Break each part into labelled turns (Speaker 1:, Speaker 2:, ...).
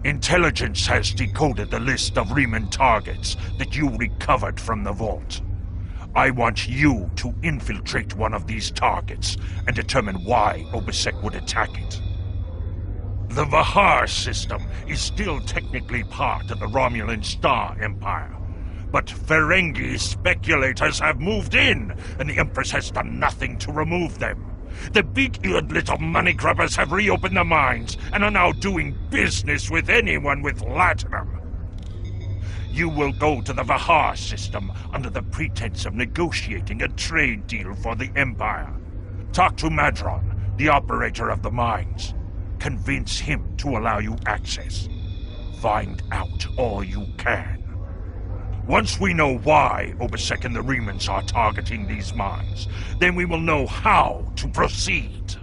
Speaker 1: Intelligence has decoded the list of Riemann targets that you recovered from the vault. I want you to infiltrate one of these targets and determine why Obisek would attack it. The Vahar system is still technically part of the Romulan Star Empire, but Ferengi speculators have moved in, and the Empress has done nothing to remove them. The big-eared little money grubbers have reopened their mines and are now doing business with anyone with latinum. You will go to the Vahar system under the pretense of negotiating a trade deal for the Empire. Talk to Madron, the operator of the mines. Convince him to allow you access. Find out all you can. Once we know why Obisek and the Riemans are targeting these mines, then we will know how to proceed.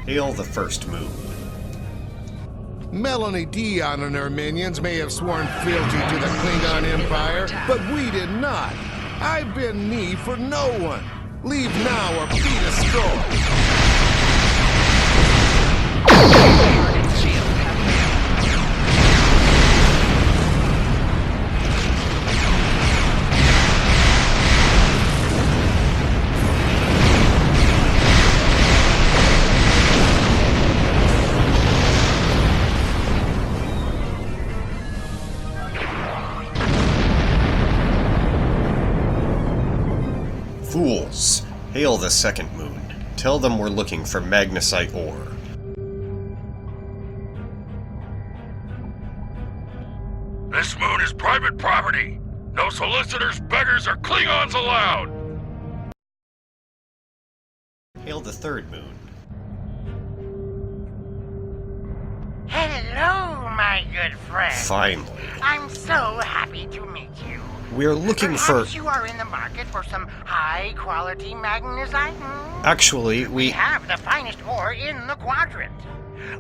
Speaker 2: Hail the first moon.
Speaker 3: Melanie Dion and her minions may have sworn fealty to the Klingon Empire, but we did not. I bend knee for no one. Leave now or be destroyed.
Speaker 2: Fools! Hail the second moon. Tell them we're looking for magnesite ore.
Speaker 1: This moon is private property. No solicitors, beggars, or Klingons allowed.
Speaker 2: Hail the third moon.
Speaker 4: Hello, my good friend.
Speaker 2: Finally.
Speaker 4: I'm so happy to meet you.
Speaker 2: We're looking for...
Speaker 4: Perhaps you are in the market for some high-quality magnesite?
Speaker 2: Actually,
Speaker 4: We have the finest ore in the quadrant.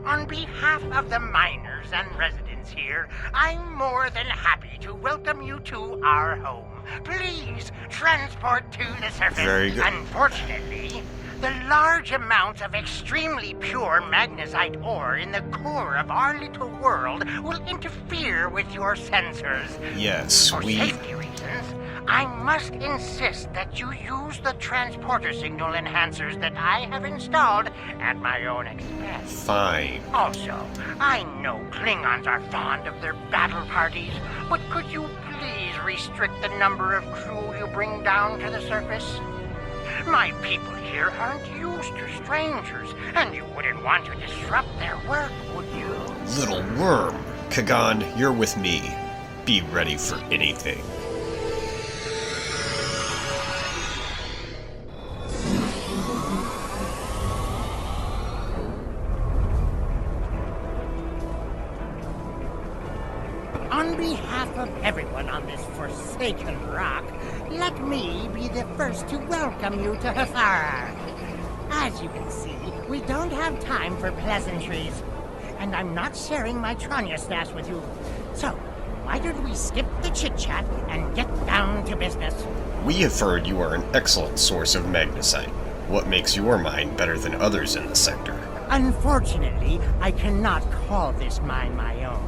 Speaker 4: On behalf of the miners and residents here, I'm more than happy to welcome you to our home. Please transport to the surface.
Speaker 2: Very good.
Speaker 4: Unfortunately, the large amounts of extremely pure magnesite ore in the core of our little world will interfere with your sensors.
Speaker 2: Yes,
Speaker 4: For safety reasons, I must insist that you use the transporter signal enhancers that I have installed at my own expense.
Speaker 2: Fine.
Speaker 4: Also, I know Klingons are fond of their battle parties, but could you please restrict the number of crew you bring down to the surface? My people here aren't used to strangers, and you wouldn't want to disrupt their work, would you?
Speaker 2: Little worm. Kagan, you're with me. Be ready for anything.
Speaker 4: On behalf of everyone on this forsaken rock, let me be the first to welcome you to Hathara. As you can see, we don't have time for pleasantries. And I'm not sharing my Tranya stash with you. So, why don't we skip the chit-chat and get down to business?
Speaker 2: We have heard you are an excellent source of magnesite. What makes your mine better than others in the sector?
Speaker 4: Unfortunately, I cannot call this mine my own.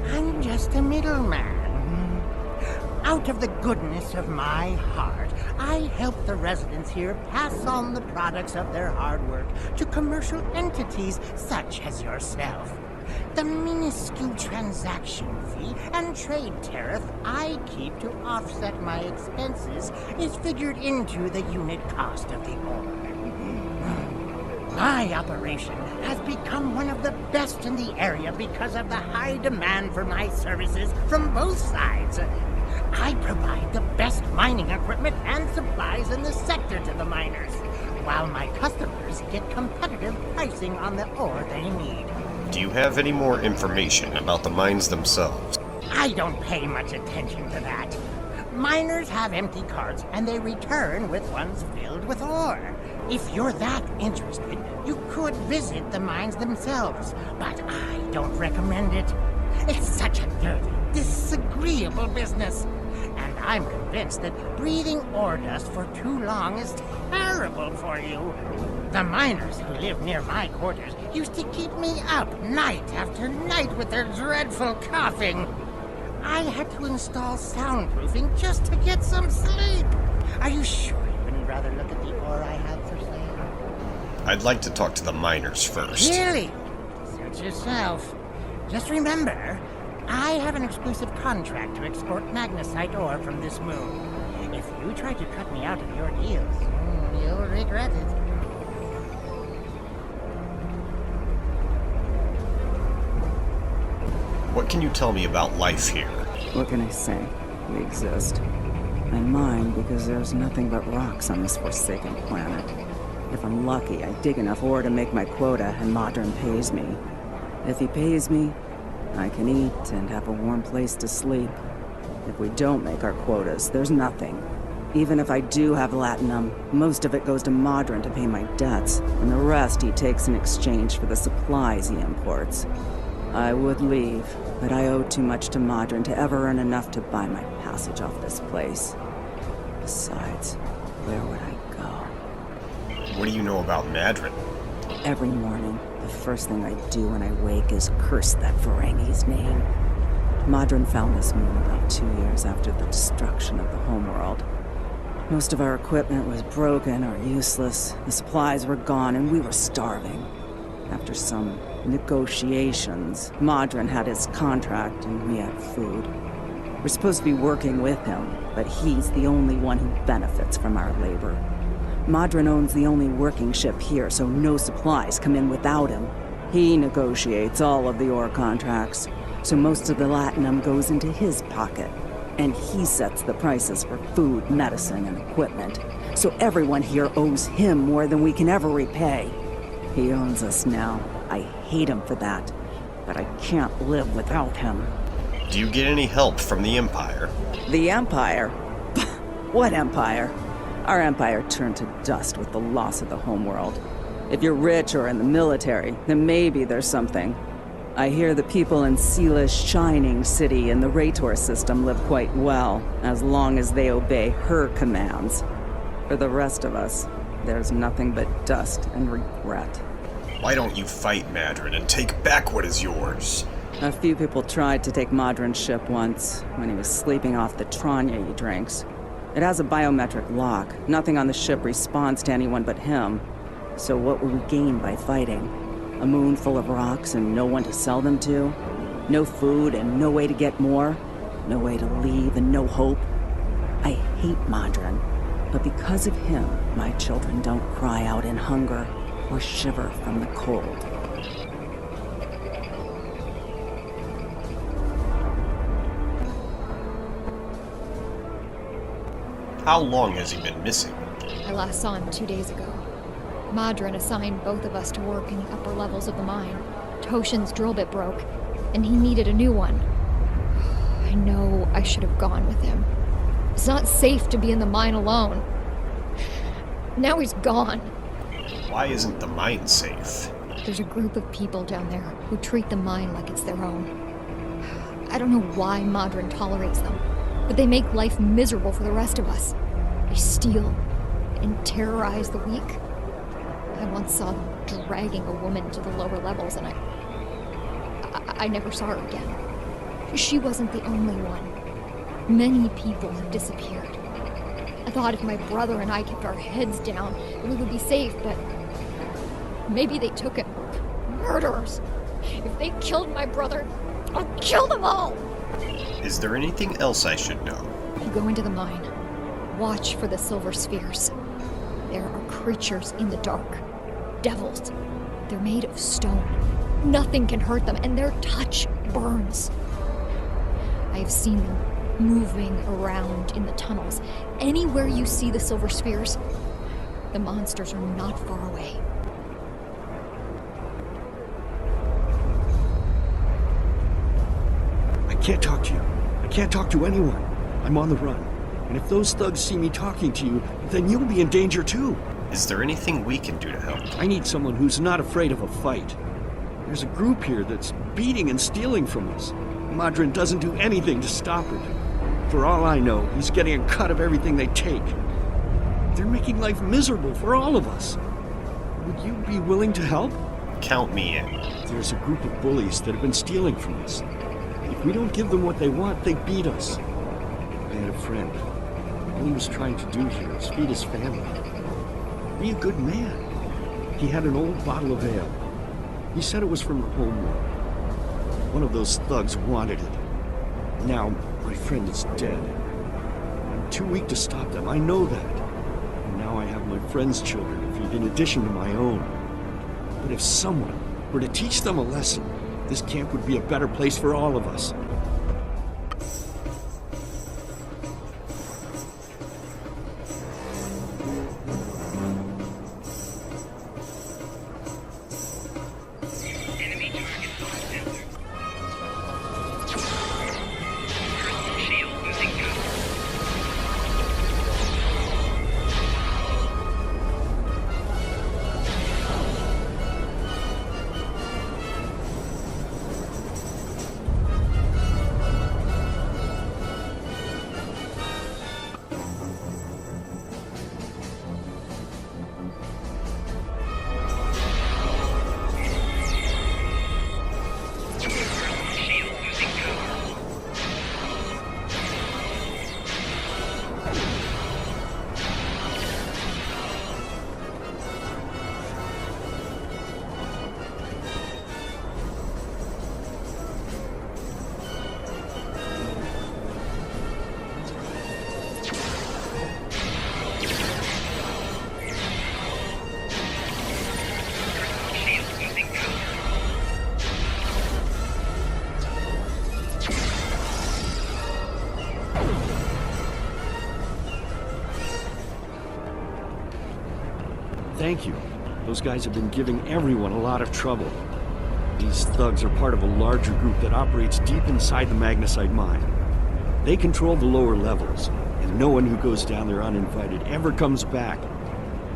Speaker 4: I'm just a middleman. Out of the goodness of my heart, I help the residents here pass on the products of their hard work to commercial entities such as yourself. The minuscule transaction fee and trade tariff I keep to offset my expenses is figured into the unit cost of the ore. My operation has become one of the best in the area because of the high demand for my services from both sides. I provide the best mining equipment and supplies in the sector to the miners, while my customers get competitive pricing on the ore they need.
Speaker 2: Do you have any more information about the mines themselves?
Speaker 4: I don't pay much attention to that. Miners have empty carts and they return with ones filled with ore. If you're that interested, you could visit the mines themselves, but I don't recommend it. It's such a dirty, disagreeable business. And I'm convinced that breathing ore dust for too long is terrible for you. The miners who live near my quarters used to keep me up night after night with their dreadful coughing. I had to install soundproofing just to get some sleep. Are you sure you wouldn't rather look at the ore I have for sale?
Speaker 2: I'd like to talk to the miners first.
Speaker 4: Really? Suit yourself. Just remember, I have an exclusive contract to export magnesite ore from this moon. If you try to cut me out of your deals, you'll regret it.
Speaker 2: What can you tell me about life here?
Speaker 5: What can I say? We exist. I mine because there's nothing but rocks on this forsaken planet. If I'm lucky, I dig enough ore to make my quota and Modron pays me. If he pays me, I can eat and have a warm place to sleep. If we don't make our quotas, there's nothing. Even if I do have latinum, most of it goes to Modron to pay my debts, and the rest he takes in exchange for the supplies he imports. I would leave, but I owe too much to Modron to ever earn enough to buy my passage off this place. Besides, where would I go?
Speaker 2: What do you know about Madron?
Speaker 5: Every morning, the first thing I do when I wake is curse that Ferengi's name. Modron found this moon about 2 years after the destruction of the homeworld. Most of our equipment was broken or useless, the supplies were gone, and we were starving. After some negotiations, Modron had his contract and we had food. We're supposed to be working with him, but he's the only one who benefits from our labor. Modron owns the only working ship here, so no supplies come in without him. He negotiates all of the ore contracts, so most of the latinum goes into his pocket. And he sets the prices for food, medicine, and equipment. So everyone here owes him more than we can ever repay. He owns us now. I hate him for that, but I can't live without him.
Speaker 2: Do you get any help from the Empire?
Speaker 5: The Empire? What Empire? Our Empire turned to dust with the loss of the homeworld. If you're rich or in the military, then maybe there's something. I hear the people in Seela's Shining City and the Rator system live quite well, as long as they obey her commands. For the rest of us, there's nothing but dust and regret.
Speaker 2: Why don't you fight Madron and take back what is yours?
Speaker 5: A few people tried to take Modron's ship once, when he was sleeping off the Tranya he drinks. It has a biometric lock. Nothing on the ship responds to anyone but him. So what will we gain by fighting? A moon full of rocks and no one to sell them to? No food and no way to get more? No way to leave and no hope? I hate Modron, but because of him, my children don't cry out in hunger or shiver from the cold.
Speaker 2: How long has he been missing?
Speaker 6: I last saw him 2 days ago. Modron assigned both of us to work in the upper levels of the mine. Toshin's drill bit broke, and he needed a new one. I should have gone with him. It's not safe to be in the mine alone. Now he's gone.
Speaker 2: Why isn't the mine safe?
Speaker 6: There's a group of people down there who treat the mine like it's their own. I don't know why Modron tolerates them, but they make life miserable for the rest of us. They steal and terrorize the weak. I once saw them dragging a woman to the lower levels, and I never saw her again. She wasn't the only one. Many people have disappeared. I thought if my brother and I kept our heads down, we would be safe, but maybe they took him. Murderers! If they killed my brother, I'll kill them all!
Speaker 2: Is there anything else I should know?
Speaker 6: If you go into the mine, watch for the silver spheres. There are creatures in the dark. Devils. They're made of stone. Nothing can hurt them, and their touch burns. I have seen them moving around in the tunnels. Anywhere you see the silver spheres, the monsters are not far away.
Speaker 7: I can't talk to you. I can't talk to anyone. I'm on the run. And if those thugs see me talking to you, then you'll be in danger too.
Speaker 2: Is there anything we can do to help?
Speaker 7: I need someone who's not afraid of a fight. There's a group here that's beating and stealing from us. Modron doesn't do anything to stop it. For all I know, he's getting a cut of everything they take. They're making life miserable for all of us. Would you be willing to help?
Speaker 2: Count me in.
Speaker 7: There's a group of bullies that have been stealing from us. If we don't give them what they want, they beat us. I had a friend. All he was trying to do here was feed his family. Be a good man. He had an old bottle of ale. He said it was from the homeworld. One of those thugs wanted it. Now, my friend is dead. I'm too weak to stop them, I know that. And now I have my friend's children to feed in addition to my own. But if someone were to teach them a lesson, this camp would be a better place for all of us. Thank you. Those guys have been giving everyone a lot of trouble. These thugs are part of a larger group that operates deep inside the magnesite mine. They control the lower levels, and no one who goes down there uninvited ever comes back.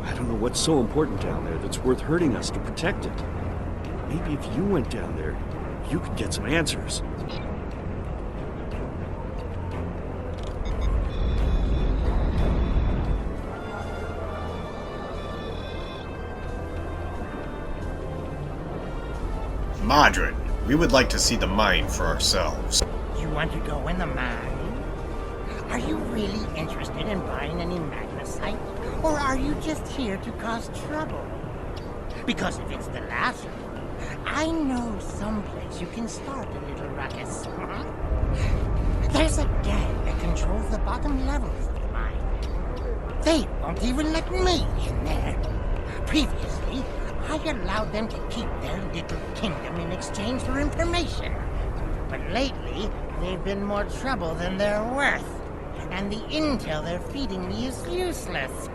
Speaker 7: I don't know what's so important down there that's worth hurting us to protect it. Maybe if you went down there, you could get some answers.
Speaker 2: Modron, we would like to see the mine for ourselves.
Speaker 4: You want to go in the mine? Are you really interested in buying any magnesite? Or are you just here to cause trouble? Because if it's the latter, I know someplace you can start a little ruckus. There's a gang that controls the bottom levels of the mine. They won't even let me in there. Previously, I allowed them to keep their little kingdom in exchange for information. But lately, they've been more trouble than they're worth. And the intel they're feeding me is useless.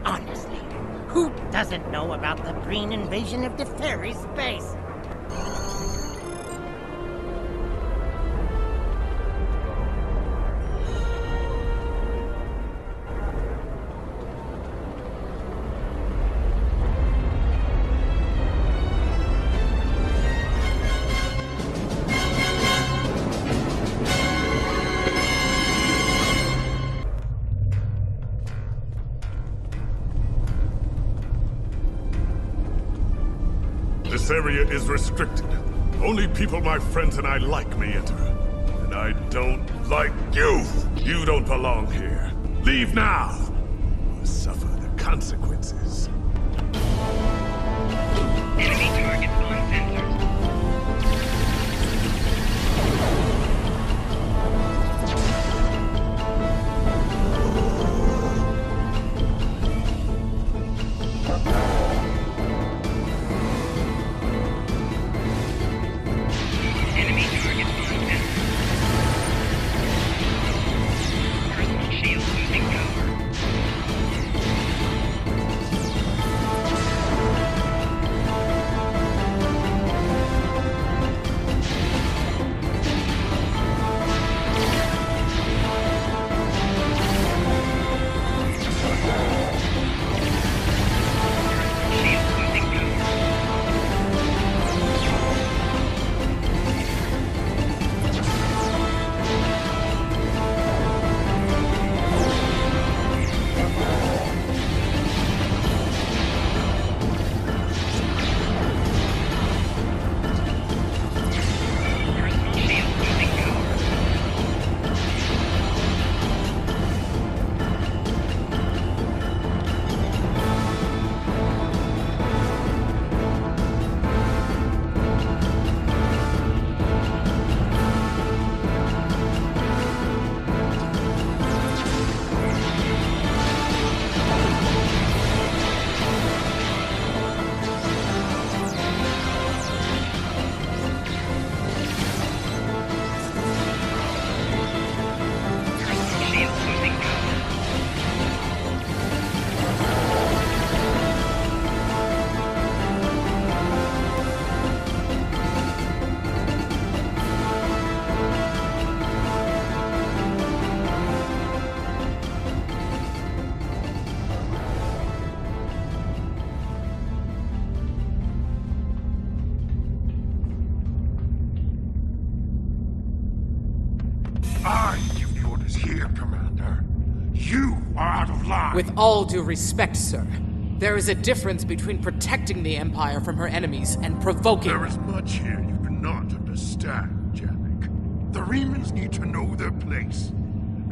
Speaker 4: Honestly, who doesn't know about the green invasion of Deferi space?
Speaker 8: This area is restricted. Only people my friends and I like may enter. And I don't like you! You don't belong here. Leave now! Or suffer the consequences.
Speaker 4: Enemy targets on sensors. Enemy targets on sensors. Personal shield losing power. Shield losing power. Personal shield losing power. Personal shield losing power.
Speaker 1: I give the orders here, Commander. You are out of line.
Speaker 9: With all due respect, sir, there is a difference between protecting the Empire from her enemies and provoking.
Speaker 1: There is much here you cannot understand, Janek. The Remans need to know their place.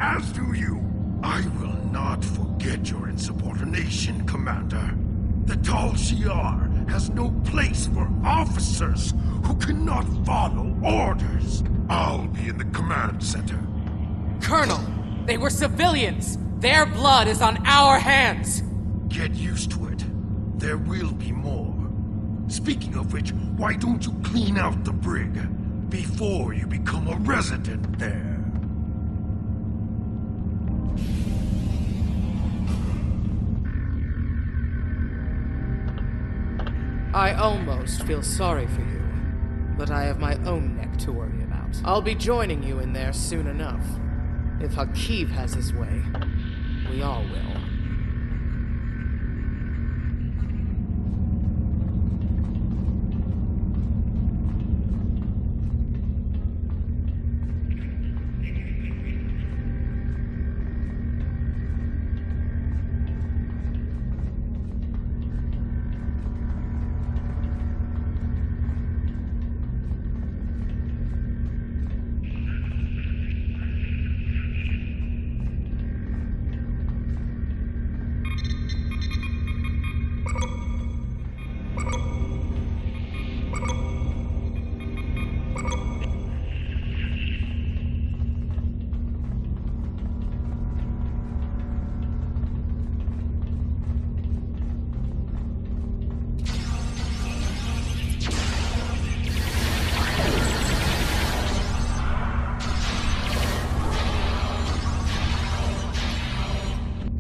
Speaker 1: As do you. I will not forget your insubordination, Commander. The Tal Shiar has no place for officers who cannot follow orders. I'll be in the command center.
Speaker 9: Colonel, they were civilians. Their blood is on our hands.
Speaker 1: Get used to it. There will be more. Speaking of which, why don't you clean out the brig before you become a resident there?
Speaker 9: I almost feel sorry for you, but I have my own neck to worry about. I'll be joining you in there soon enough. If Hakiv has his way, we all will.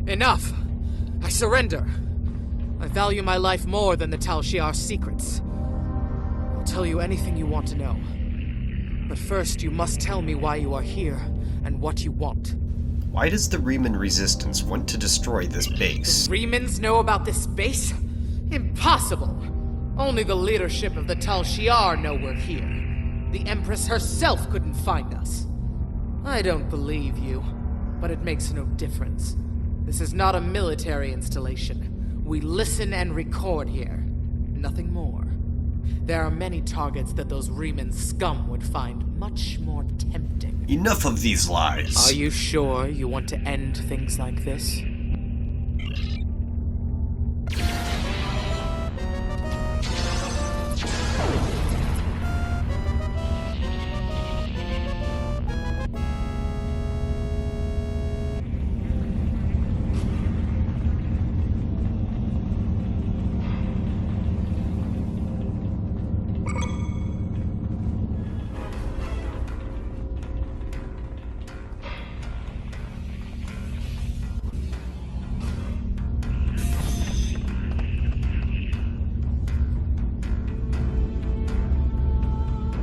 Speaker 9: Enough! I surrender. I value my life more than the Tal Shiar's secrets. I'll tell you anything you want to know. But first, you must tell me why you are here and what you want.
Speaker 2: Why does the Reman Resistance want to destroy this base?
Speaker 9: The Remans know about this base? Impossible! Only the leadership of the Tal Shiar know we're here. The Empress herself couldn't find us. I don't believe you, but it makes no difference. This is not a military installation. We listen and record here. Nothing more. There are many targets that those Riemann scum would find much more tempting.
Speaker 2: Enough of these lies.
Speaker 9: Are you sure you want to end things like this?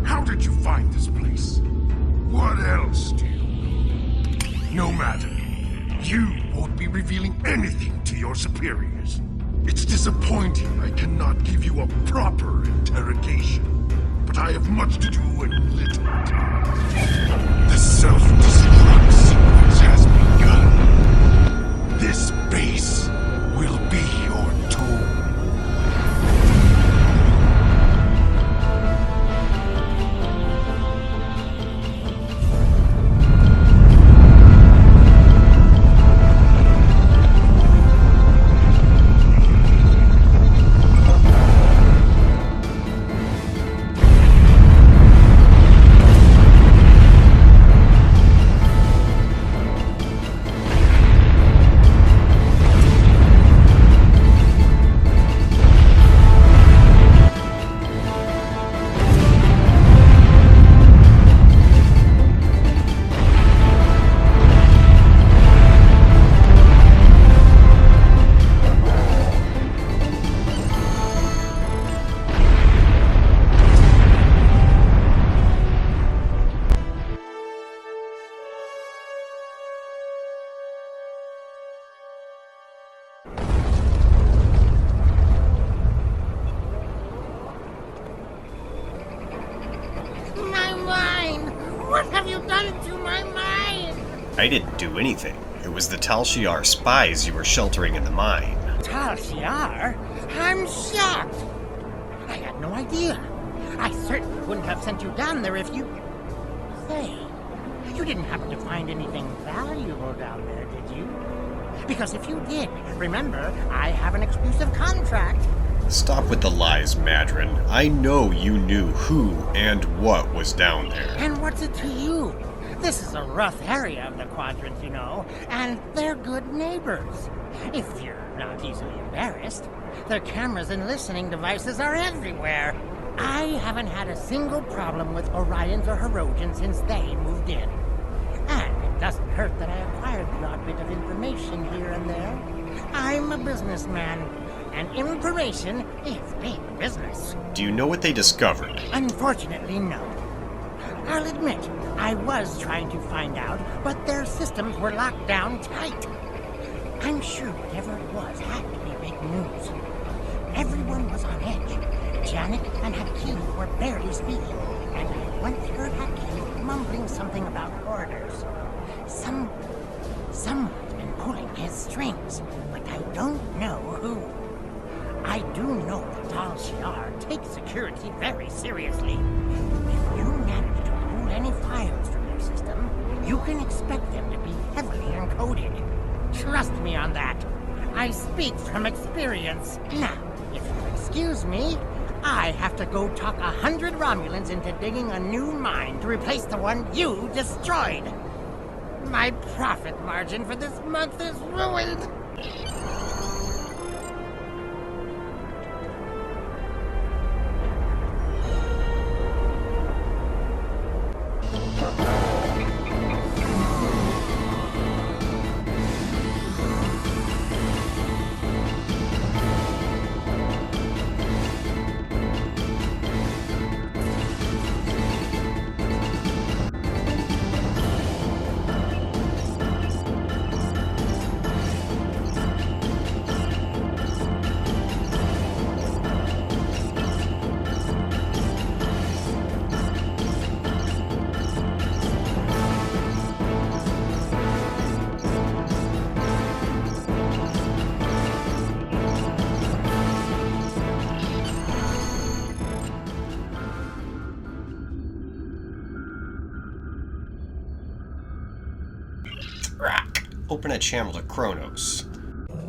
Speaker 8: How did you find this place? What else do you know? No matter. You won't be revealing anything to your superiors. It's disappointing I cannot give you a proper interrogation. But I have much to do and little time. The self-destruct sequence has begun. This base will be your tomb.
Speaker 4: My mind! What have you done to my mind?
Speaker 2: I didn't do anything. It was the Tal Shiar spies you were sheltering in the mine.
Speaker 4: Tal Shiar? I'm shocked! I had no idea. I certainly wouldn't have sent you down there if you... Say, you didn't happen to find anything valuable down there, did you? Because if you did, remember, I have an exclusive contract.
Speaker 2: Stop with the lies, Madron. I know you knew who and what was down there.
Speaker 4: And what's it to you? This is a rough area of the Quadrant, you know, and they're good neighbors. If you're not easily embarrassed, their cameras and listening devices are everywhere. I haven't had a single problem with Orions or Herodians since they moved in. And it doesn't hurt that I acquired the odd bit of information here and there. I'm a businessman, and information is big business.
Speaker 2: Do you know what they discovered?
Speaker 4: Unfortunately, no. I'll admit, I was trying to find out, but their systems were locked down tight. I'm sure whatever it was had to be big news. Everyone was on edge. Janet and Hakeem were barely speaking, and I once heard Hakeem mumbling something about orders. Someone's been pulling his strings, but I don't know who. I do know that Tal Shiar takes security very seriously. If you manage to pull any files from their system, you can expect them to be heavily encoded. Trust me on that. I speak from experience. Now, if you'll excuse me, I have to go talk 100 Romulans into digging a new mine to replace the one you destroyed. My profit margin for this month is ruined.
Speaker 2: Open a channel to Kronos.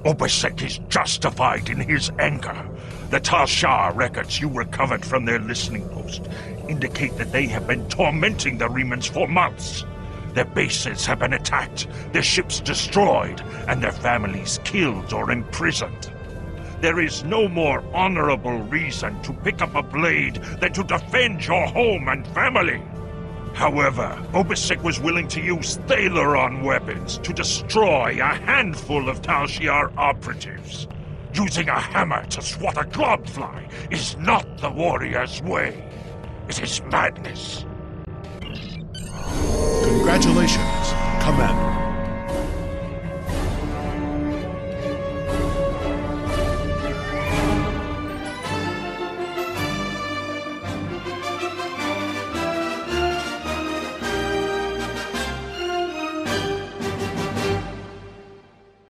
Speaker 1: Obisek is justified in his anger. The Tal Shiar records you recovered from their listening post indicate that they have been tormenting the Remans for months. Their bases have been attacked, their ships destroyed, and their families killed or imprisoned. There is no more honorable reason to pick up a blade than to defend your home and family. However, Obisek was willing to use Thaleron weapons to destroy a handful of Tal Shiar operatives. Using a hammer to swat a globfly is not the warrior's way. It is madness.
Speaker 3: Congratulations, Commander.